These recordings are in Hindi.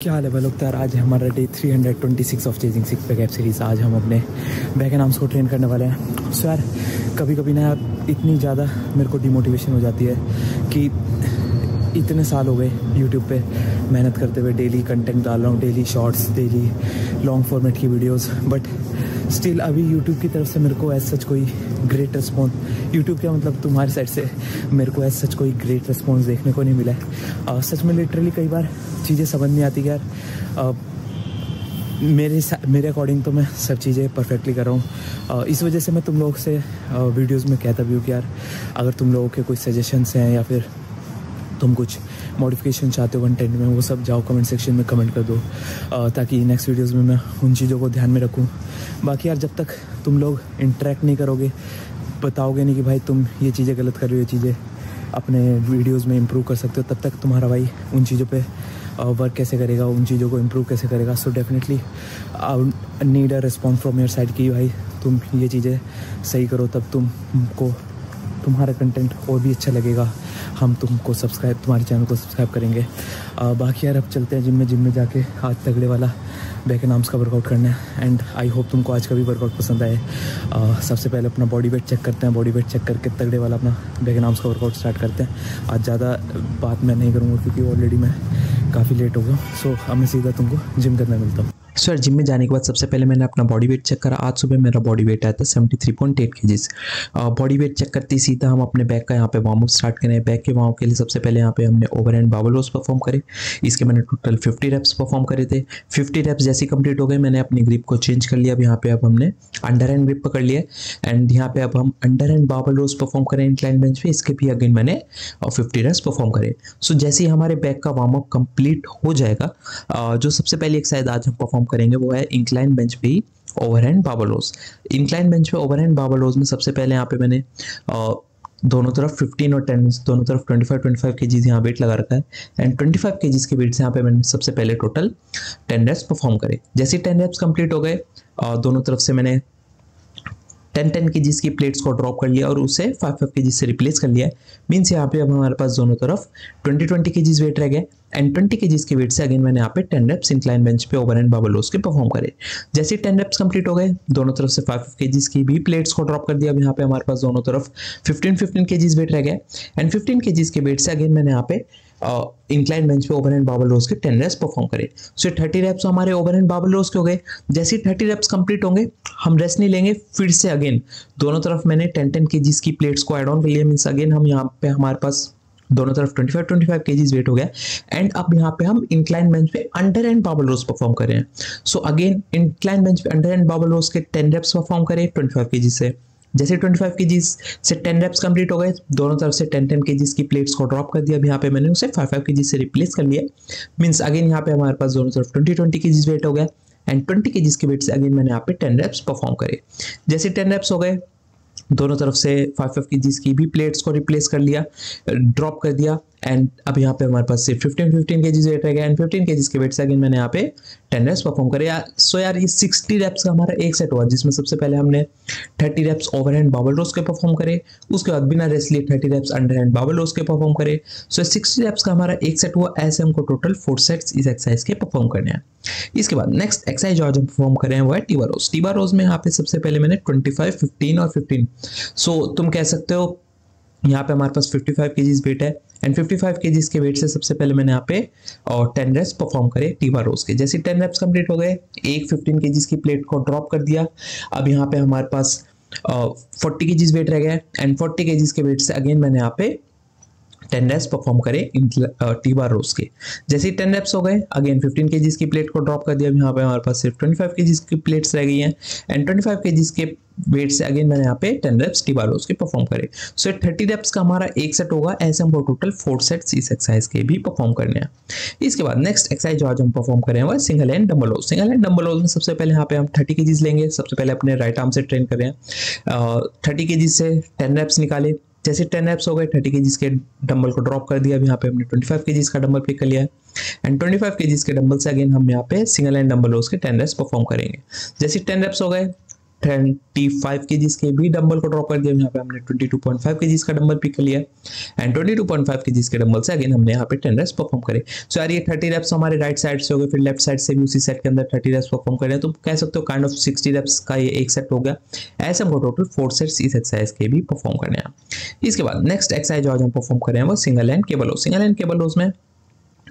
क्या हाल है भाई लोग। यार आज हमारा day 326 of chasing six pack abs series. आज हम अपने बैक एंड आर्म्स को ट्रेन करने वाले हैं। सो यार कभी कभी ना यार इतनी ज़्यादा मेरे को डिमोटिवेशन हो जाती है कि इतने साल हो गए यूट्यूब पे मेहनत करते हुए, डेली कंटेंट डाल रहा हूँ, daily shorts, daily long format की वीडियोस, बट स्टिल अभी यूट्यूब की तरफ से मेरे को एज सच कोई ग्रेट रिस्पॉन्स, यूट्यूब क्या मतलब तुम्हारी साइड से मेरे को एज सच कोई ग्रेट रिस्पॉन्स देखने को नहीं मिला है। सच में लिटरली कई बार चीज़ें समझ नहीं आती कि यार मेरे अकॉर्डिंग तो मैं सब चीज़ें परफेक्टली कर रहा हूँ। इस वजह से मैं तुम लोग से वीडियोस में कहता भी हूँ कि यार अगर तुम लोगों के कोई सजेशंस हैं या फिर तुम कुछ मॉडिफिकेशन चाहते हो कंटेंट में, वो सब जाओ कमेंट सेक्शन में कमेंट कर दो, ताकि नेक्स्ट वीडियोस में मैं उन चीज़ों को ध्यान में रखूँ। बाकी यार जब तक तुम लोग इंटरेक्ट नहीं करोगे, बताओगे नहीं कि भाई तुम ये चीज़ें गलत कर रहे हो, ये चीज़ें अपने वीडियोस में इम्प्रूव कर सकते हो, तब तक तुम्हारा भाई उन चीज़ों पे वर्क कैसे करेगा, उन चीज़ों को इम्प्रूव कैसे करेगा। So definitely I need a response from your side कि भाई तुम ये चीज़ें सही करो, तब तुमको तुम्हारा कंटेंट और भी अच्छा लगेगा, हम तुम्हारे चैनल को सब्सक्राइब करेंगे। बाकी यार अब चलते हैं जिम में जाके आज तगड़े वाला बैक एंड आर्म्स का वर्कआउट करना है। एंड आई होप तुमको आज का भी वर्कआउट पसंद आए। सबसे पहले अपना बॉडी वेट चेक करते हैं, बॉडी वेट चेक करके तगड़े वाला अपना बैक एंड आर्म्स का वर्कआउट स्टार्ट करते हैं। आज ज़्यादा बात मैं नहीं करूँगा क्योंकि ऑलरेडी मैं काफ़ी लेट हो गया। सो अब मैं सीधा तुमको जिम करने मिलता हूँ। सर जिम में जाने के बाद सबसे पहले मैंने अपना बॉडी वेट चेक करा। आज सुबह मेरा बॉडी वेट आया था 73.8 केजीज। बॉडी वेट चेक करते ही सीधा हम अपने बैक का यहाँ पे वार्म अप स्टार्ट करें। बैक के वार्म अप के लिए सबसे पहले यहाँ पे हमने over and Babal rose perform करे। इसके मैंने टोटल 50 रेप्स परफॉर्म करे थे। 50 रेप्स जैसे कंप्लीट हो गए, मैंने अपनी ग्रिप को चेंज कर लिया। अब यहाँ पे अब हमने अंडर हैंड ग्रिप पकड़ लिया एंड यहाँ पे अब हम अंडर हैंड बाबल रोज परफॉर्म करें इंक्लाइन बेंच पे। इसके भी अगेन मैंने 50 रेप्स परफॉर्म करे। सो जैसे ही हमारे बैक का वार्म अप कंप्लीट हो जाएगा, जो सबसे पहली एक्सरसाइज आज हम परफॉर्म करेंगे वो है इंक्लाइन बेंच पे ही ओवरहैंड बाबल रोज। इंक्लाइन बेंच पे ओवरहैंड बाबल रोज में सबसे पहले यहाँ पे मैंने दोनों तरफ 15 और 10 दोनों तरफ 25 केजीज यहाँ वेट लगा रखा है एंड 25 केजीज के वेट से यहाँ पे मैंने सबसे पहले टोटल 10 रेप्स परफॉर्म करे। जैसे ही 10 रेप्स कंप्लीट हो गए, दोनों तरफ से मैंने 10 केजीज की प्लेट्स को ड्रॉप कर लिया और उसे 5 केजीज से रिप्लेस कर लिया। मीन्स यहाँ पे अब हमारे पास दोनों तरफ 20 केजीज वेट रह गए एंड 20 केजीज के वेट से अगेन मैंने यहाँ पे 10 रेप्स इंक्लाइन बेंच पे ओवर एंड बाबल रोज के परफॉर्म करे। जैसे 10 रेप्स कंप्लीट हो गए, दोनों तरफ से 5 केजीज की भी प्लेट्स को ड्रॉप कर दिया। अब यहाँ पे हमारे पास दोनों तरफ 15 केजीज वेट रह गए एंड 15 केजीज के वेट से अगेन मैंने यहाँ पे इंक्लाइन बेंच पे ओवर एंड बाबल रोज के 10 रेप्स परफॉर्म करे। सो 30 रेप्स हमारे ओवर एंड बाबल रोज के हो गए। जैसे ही 30 रेप्स कंप्लीट होंगे, हम रेस्ट नहीं लेंगे, फिर से अगेन दोनों तरफ मैंने 10 केजीज की प्लेट्स को ऐड ऑन कर लिया। मीन्स अगेन हम यहाँ पे हमारे पास दोनों तरफ 25 केजीज वेट हो गया एंड अब यहाँ पे हम इंक्लाइन बेंच पे under and Babal rose perform कर रहे हैं। सो अगेन इंक्लाइन बेंच पे अंडर एंड बाबल रोज के 10 रेप्स परफॉर्म करें 25 केजी से। जैसे 25 केजीज से 10 रेप्स कंप्लीट हो गए, दोनों तरफ से 10 केजीज की प्लेट्स को ड्रॉप कर दिया। अब यहाँ पे मैंने उसे 5 केजी से रिप्लेस कर लिया। मीन्स अगेन यहाँ पे हमारे पास दोनों तरफ 20 केजीज वेट हो गया एंड 20 केजीज के वेट से अगेन मैंने यहाँ पे 10 रेप्स परफॉर्म करे। जैसे 10 रेप्स हो गए, दोनों तरफ से 5 केजीज की भी प्लेट्स को रिप्लेस कर लिया, ड्रॉप कर दिया एंड अब यहाँ पे हमारे पास सिर्फ 15 केजीज वेट रह गया एंड 15 केजीज के वेट से अगेन मैंने यहाँ पे 10 रेप्स परफॉर्म करे। सो यार ये 60 रेप्स का हमारा एक सेट हुआ, जिसमें सबसे पहले हमने 30 रेप्स ओवर हैंड बाबल रोज के परफॉर्म करे, उसके बाद बिना रेस्ट लिए 30 रेप्स अंडर हैंड बाबल रोज के परफॉर्म करे। सो 60 रेप्स का हमारा एक सेट हुआ। ऐसे हमको टोटल 4 सेट्स इस एक्सरसाइज के परफॉर्म करने हैं। इसके बाद नेक्स्ट एक्सरसाइज जो आज हम परफॉर्म कर रहे हैं वो है टीबा रोज। टीबा रोज में यहाँ पे सबसे पहले मैंने 25, 15 और 15। सो तुम कह सकते हो यहाँ पे हमारे पास 55 केजीज वेट है एंड 55 केजीज के वेट से सबसे पहले मैंने यहाँ पे 10 रेप्स परफॉर्म करे टीबा रोज के। जैसे 10 रेप्स कंप्लीट हो गए, एक 15 केजीज की प्लेट को ड्रॉप कर दिया। अब यहाँ पे हमारे पास 40 केजीज वेट रह गए एंड 40 केजीज के वेट से अगेन मैंने यहाँ पे 10 रेप्स परफॉर्म करे टीबा रोज के। जैसे 10 रेप्स हो गए, अगेन 15 केजीज की प्लेट को ड्रॉप कर दिया। यहाँ पे हमारे पास सिर्फ 25 केजीज की प्लेट्स रह गई हैं एंड 25 केजीज के वेट से अगेन मैंने यहाँ पे 10 रेप्स टीबा रोज के परफॉर्म करे। सो 30 रेप्स का हमारा एक सेट होगा। ऐसे हमको टोटल 4 सेट्स इस एक्सरसाइज के भी परफॉर्म करने हैं। इसके बाद नेक्स्ट एक्सरसाइज जो आज हम परफॉर्म करें वो सिंगल हैंड डंबल रोज। सिंगल हैंड डंबल रोज में सबसे पहले यहाँ पे हम 30 केजीज लेंगे। सबसे पहले अपने राइट आर्म से ट्रेन करें। 30 केजीज से 10 रेप्स निकाले। जैसे 10 रेप्स हो गए, 30 केजीज के डंबल को ड्रॉप कर दिया। अब यहाँ पे हमने 25 केजीज का डंबल पिक कर लिया है एंड 25 केजीज के डंबल से अगेन हम यहाँ पे सिंगल हैंड डंबल रोज के 10 रेप्स परफॉर्म करेंगे। जैसे 10 रेप्स हो गए, 25 kg के भी डंबल को ड्रॉप कर दिया। यहाँ पे हमने 22.5 kg का डंबल पिक कर लिया एंड 22.5 kg के डंबल से अगेन हमने यहाँ पे 10 रेप्स परफॉर्म करे। सो यार ये 30 रेप्स हमारे राइट साइड से हो गए, फिर लेफ्ट साइड से भी उसी सेट के अंदर 30 रेप्स परफॉर्म करें, तो कह सकते हो काइंड ऑफ 60 रेप्स का ये एक सेट हो गया। ऐसे हमको टोटल 4 सेट्स इस एक्सरसाइज के भी परफॉर्म करने हैं। इसके बाद नेक्स्ट एक्सरसाइज जो आज हम परफॉर्म कर रहे हैं वो सिंगल हैंड केबल रोज। सिंगल हैंड केबल रोज में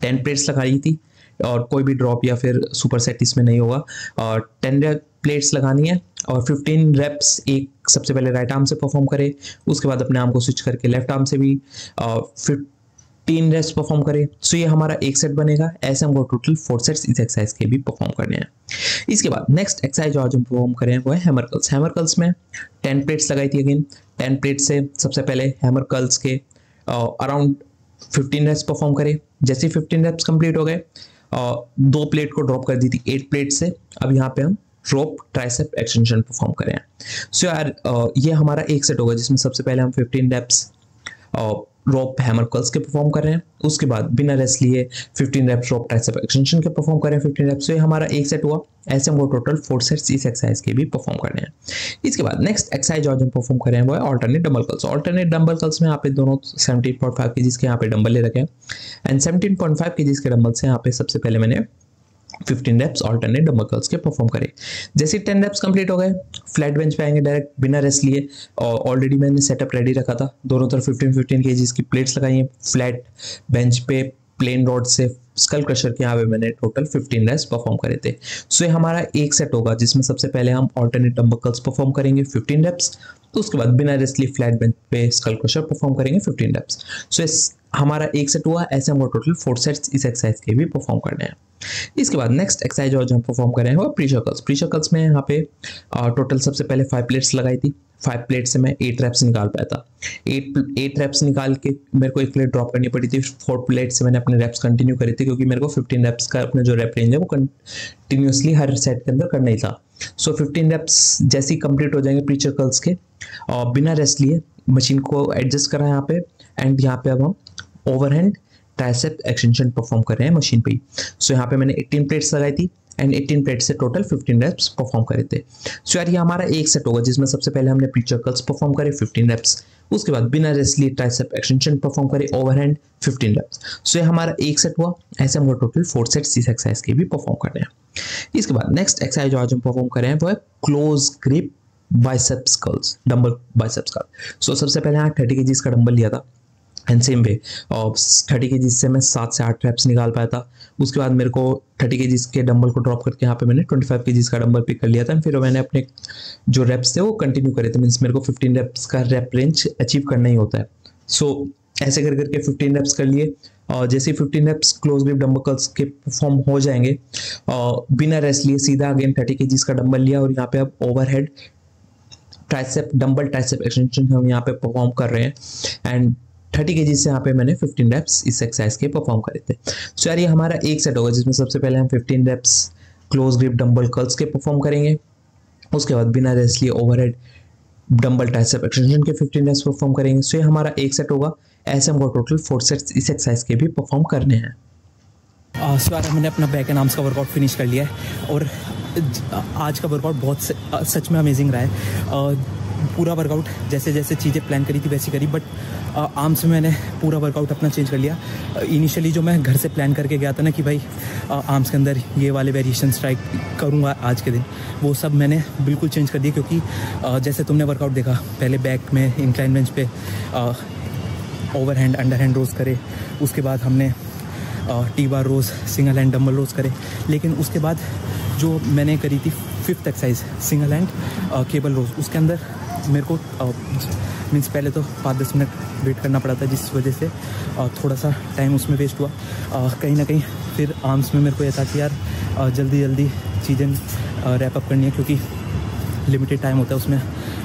10 प्लेट्स लगाई थी और कोई भी ड्रॉप या फिर सुपर सेट इसमें नहीं होगा, और 10 प्लेट्स लगानी है और 15 रेप्स एक सबसे पहले राइट आर्म से परफॉर्म करे, उसके बाद अपने आर्म को स्विच करके लेफ्ट आर्म से भी 15 रेप्स परफॉर्म करे। सो ये हमारा एक सेट बनेगा। ऐसे हमको टोटल 4 सेट्स इस एक्सरसाइज के भी परफॉर्म करने हैं। इसके बाद नेक्स्ट एक्सरसाइज जो आज हम परफॉर्म करें वो है हैमर कर्ल्स। हैमर कर्ल्स में 10 प्लेट्स लगाई थी अगेन। 10 प्लेट से सबसे पहले हैमर कर्ल्स के अराउंड 15 रेप्स परफॉर्म करे। जैसे 15 रेप्स कंप्लीट हो गए, 2 प्लेट को ड्रॉप कर दी थी 8 प्लेट से। अब यहाँ पे हम रोप ट्राइसेप एक्सटेंशन परफॉर्म करें। सो यार ये हमारा एक सेट होगा जिसमें सबसे पहले हम 15 रेप्स रोप हैमर कर्ल्स के परफॉर्म कर रहे हैं, उसके बाद बिना रेस्ट लिए 15 रेप्स रोप ट्राइसेप एक्सटेंशन के परफॉर्म कर रहे हैं 15 रेप्स। तो ये हमारा एक सेट हुआ। ऐसे हमको टोटल 4 सेट्स इस एक्सरसाइज के भी परफॉर्म करने हैं। इसके बाद नेक्स्ट एक्सरसाइज जो हम परफॉर्म कर रहे हैं वो है alternate dumbbell curls. Alternate dumbbell curls में यहाँ पे दोनों 17.5 kg के यहाँ पे डंबल ले रखे हैं एंड 17.5 kg के डंबल से यहाँ पे सबसे पहले मैंने 15 रेप्स ऑल्टरनेट डंबल कर्ल्स के परफॉर्म करे। जैसे 10 रेप्स कंप्लीट हो गए, फ्लैट बेंच पे आएंगे डायरेक्ट बिना रेस्ट लिए, और ऑलरेडी मैंने सेटअप रेडी रखा था। दोनों तरफ 15 kg की प्लेट्स लगाई हैं। फ्लैट बेंच पे प्लेन रॉड से स्कल क्रशर के यहाँ पे मैंने टोटल 15 रेप्स परफॉर्म करे थे। सो ये हमारा एक सेट होगा जिसमें सबसे पहले हम ऑल्टरनेट डंबल कर्ल्स परफॉर्म करेंगे 15 रेप्स, तो उसके बाद बिना रेस्ट लिए फ्लैट बेंच पे स्कल क्रशर परफॉर्म करेंगे 15 रेप्स। सो हमारा एक सेट हुआ। ऐसे हमको टोटल 4 सेट्स इस एक्सरसाइज के भी परफॉर्म करने हैं। इसके बाद नेक्स्ट एक्सरसाइज जो हम परफॉर्म कर रहे हैं वो प्री कर्ल्स। प्री कर्ल्स में यहाँ पे टोटल सबसे पहले 5 प्लेट्स लगाई थी। 5 प्लेट से मैं 8 रेप्स निकाल पाया था। 8 रेप्स निकाल के मेरे को एक प्लेट ड्रॉप करनी पड़ी थी। 4 प्लेट से मैंने अपने रेप्स कंटिन्यू करे थे क्योंकि मेरे को 15 रेप्स का अपना जो रेप रेंज है वो कंटिन्यूसली हर सेट के अंदर करना ही था। सो 15 रेप्स जैसे ही कंप्लीट हो जाएंगे प्री कर्ल्स के, और बिना रेस्ट लिए मशीन को एडजस्ट करा यहाँ पे, एंड यहाँ पे अब हम ओवरहैंड ट्राइसेप एक्सटेंशन परफॉर्म कर रहे हैं मशीन पे ही। सो यहाँ पे मैंने 18 प्लेट्स लगाई थी एंड 18 प्लेट से टोटल 15 रेप्स परफॉर्म करे थे। सो यार ये हमारा एक सेट होगा जिसमें सबसे पहले हमने प्री कर्ल्स परफॉर्म करे 15 रेप्स, उसके बाद बिना रेस्ट लिए ट्राइसेप एक्सटेंशन परफॉर्म करे ओवरहैंड 15 रेप्स। सो ये हमारा एक सेट हुआ। ऐसे हमको टोटल 4 सेट्स इस एक्सरसाइज के भी परफॉर्म करने हैं। इसके बाद नेक्स्ट एक्सरसाइज जो आज हम परफॉर्म कर रहे हैं वो है close grip biceps curls, dumbbell biceps curl. So सबसे पहले यहाँ 30 kg का डंबल लिया था एंड सेम वे 30 kg से मैं 7 से 8 रेप्स निकाल पाया था। उसके बाद मेरे को 30 kg के डंबल को ड्रॉप करके यहाँ पे मैंने 25 kg का डंबल पिक कर लिया था। फिर मैंने अपने जो रेप्स थे वो कंटिन्यू करे थे। मीन्स मेरे को 15 रेप्स का रेप रेंज अचीव करना ही होता है। सो ऐसे कर करके 15 रेप्स कर लिए, और जैसे 15 reps close grip dumbbell curls के परफॉर्म हो जाएंगे, बिना रेस्ट लिए सीधा अगेन 30 kg का डंबल लिया और यहाँ पे अब overhead tricep dumbbell tricep extension हम यहाँ पे परफॉर्म कर रहे हैं एंड 30 kg से यहाँ पे मैंने 15 रेप्स इस एक्सरसाइज के परफॉर्म करे थे। सो यार ये हमारा एक सेट होगा जिसमें सबसे पहले हम 15 reps close grip dumbbell curls के परफॉर्म करेंगे, उसके बाद बिना रेस्ट लिए ओवरहेड डंबल ट्राइसेप एक्सटेंशन के 15 रेप्स परफॉर्म करेंगे। सो ये हमारा एक सेट होगा। ऐसे हमको टोटल 4 सेट्स इस एक्सरसाइज के भी परफॉर्म करने हैं। सो यार मैंने अपना बैक एंड आर्म्स का वर्कआउट फिनिश कर लिया है और आज का वर्कआउट बहुत सच में अमेजिंग रहा है। पूरा वर्कआउट जैसे जैसे चीज़ें प्लान करी थी वैसी करी, बट आर्म्स में मैंने पूरा वर्कआउट अपना चेंज कर लिया। इनिशियली जो मैं घर से प्लान करके गया था ना कि भाई आर्म्स के अंदर ये वाले वेरिएशंस ट्राई करूँगा आज के दिन, वो सब मैंने बिल्कुल चेंज कर दिया। क्योंकि जैसे तुमने वर्कआउट देखा, पहले बैक में इंक्लाइन बेंच पे ओवरहैंड अंडरहैंड रोज करे, उसके बाद हमने T bar rows single hand dumbbell rows करे। लेकिन उसके बाद जो मैंने करी थी 5th exercise single hand cable rows, उसके अंदर मेरे को मीन्स पहले तो 5-10 मिनट वेट करना पड़ा था, जिस वजह से थोड़ा सा टाइम उसमें वेस्ट हुआ। कहीं ना कहीं फिर आर्म्स में मेरे को ये था कि यार जल्दी जल्दी चीज़ें रैप अप करनी है क्योंकि लिमिटेड टाइम होता है उसमें।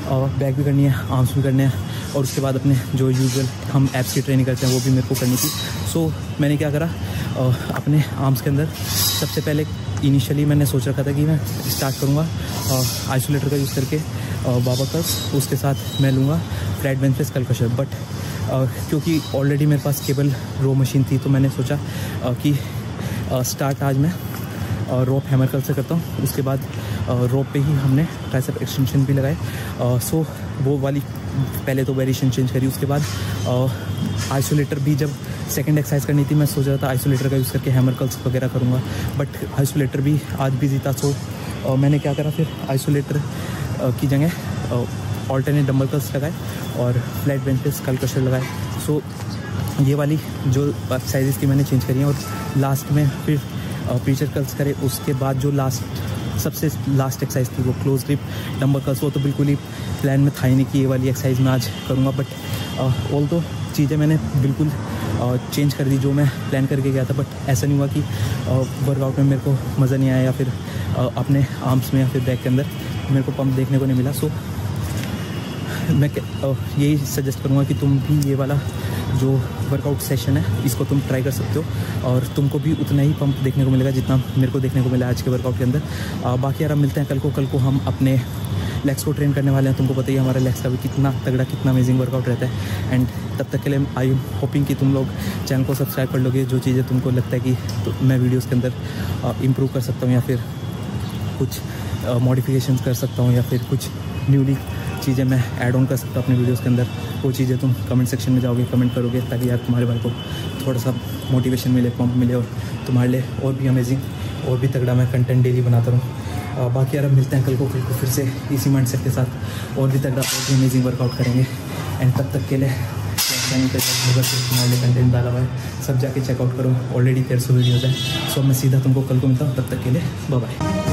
बैक भी करनी है, आर्म्स भी करने हैं, और उसके बाद अपने जो यूजुअल हम एप्स की ट्रेनिंग करते हैं वो भी मेरे को करनी थी। सो मैंने क्या करा, अपने आर्म्स के अंदर सबसे पहले इनिशियली मैंने सोच रखा था कि मैं स्टार्ट करूँगा आइसोलेटर का यूज़ करके बाबा कर्ल्स, उसके साथ मैं लूँगा फ्लैट बेंच पे स्कल क्रशर। बट क्योंकि ऑलरेडी मेरे पास केबल रो मशीन थी तो मैंने सोचा कि स्टार्ट आज मैं रोप हैमर कर्ल से करता हूँ। उसके बाद रोप पे ही हमने ट्राइसेप एक्सटेंशन भी लगाए। सो वो वाली पहले तो वेरिएशन चेंज करी। उसके बाद आइसोलेटर भी जब सेकंड एक्सरसाइज करनी थी, मैं सोच रहा था आइसोलेटर का यूज़ करके हैमर कर्ल्स वगैरह करूँगा, बट आइसोलेटर भी आज बिजी था। सो मैंने क्या करा, फिर आइसोलेटर की जगह ऑल्टरनेट डंबल कर्ल्स लगाए और फ्लैट बेंच पे स्कल क्रशर लगाए। सो ये वाली जो एक्सरसाइजेस की मैंने चेंज करी हैं। और लास्ट में फिर प्रीचर कर्ल्स करे। उसके बाद जो सबसे लास्ट एक्सरसाइज थी वो क्लोज ग्रिप डंबल कर्ल्स। वो तो बिल्कुल ही प्लान में था ही नहीं कि ये वाली एक्सरसाइज मैं आज करूँगा, बट ऑल तो चीज़ें मैंने बिल्कुल चेंज कर दी जो मैं प्लान करके गया था। बट ऐसा नहीं हुआ कि वर्कआउट में मेरे को मज़ा नहीं आया या फिर अपने आर्म्स में या फिर बैक के अंदर मेरे को पंप देखने को नहीं मिला। सो मैं यही सजेस्ट करूँगा कि तुम भी ये वाला जो वर्कआउट सेशन है इसको तुम ट्राई कर सकते हो और तुमको भी उतना ही पंप देखने को मिलेगा जितना मेरे को देखने को मिला आज के वर्कआउट के अंदर। बाकी यार, हम मिलते हैं कल को हम अपने लेग्स को ट्रेन करने वाले हैं। तुमको पता ही है हमारा लेग्स का भी कितना तगड़ा, कितना अमेजिंग वर्कआउट रहता है। एंड तब तक के लिए आई एम होपिंग कि तुम लोग चैनल को सब्सक्राइब कर लोगे। जो चीज़ें तुमको लगता है कि तो मैं वीडियोज़ के अंदर इम्प्रूव कर सकता हूँ या फिर कुछ मॉडिफिकेशन कर सकता हूँ या फिर कुछ न्यूली चीज़ें मैं ऐड ऑन कर सकता हूँ अपने वीडियोस के अंदर, वो चीज़ें तुम कमेंट सेक्शन में जाओगे, कमेंट करोगे, ताकि यार तुम्हारे भाई को थोड़ा सा मोटिवेशन मिले, पंप मिले और तुम्हारे लिए और भी अमेजिंग और भी तगड़ा मैं कंटेंट डेली बनाता रहूँ। बाकी यार, अब मिलते हैं कल को फिर से इसी माइंडसेट के साथ और भी तगड़ा और भी अमेजिंग वर्कआउट करेंगे। एंड तब तक के लिए चैनल पर तुम्हारे लिए कंटेंट डाला हुआ है, सब जाके चेकआउट करो। ऑलरेडी 150 वीडियोज़ है। सो मैं सीधा तुमको कल को मिलता हूँ। तब तक के लिए बाय बाय।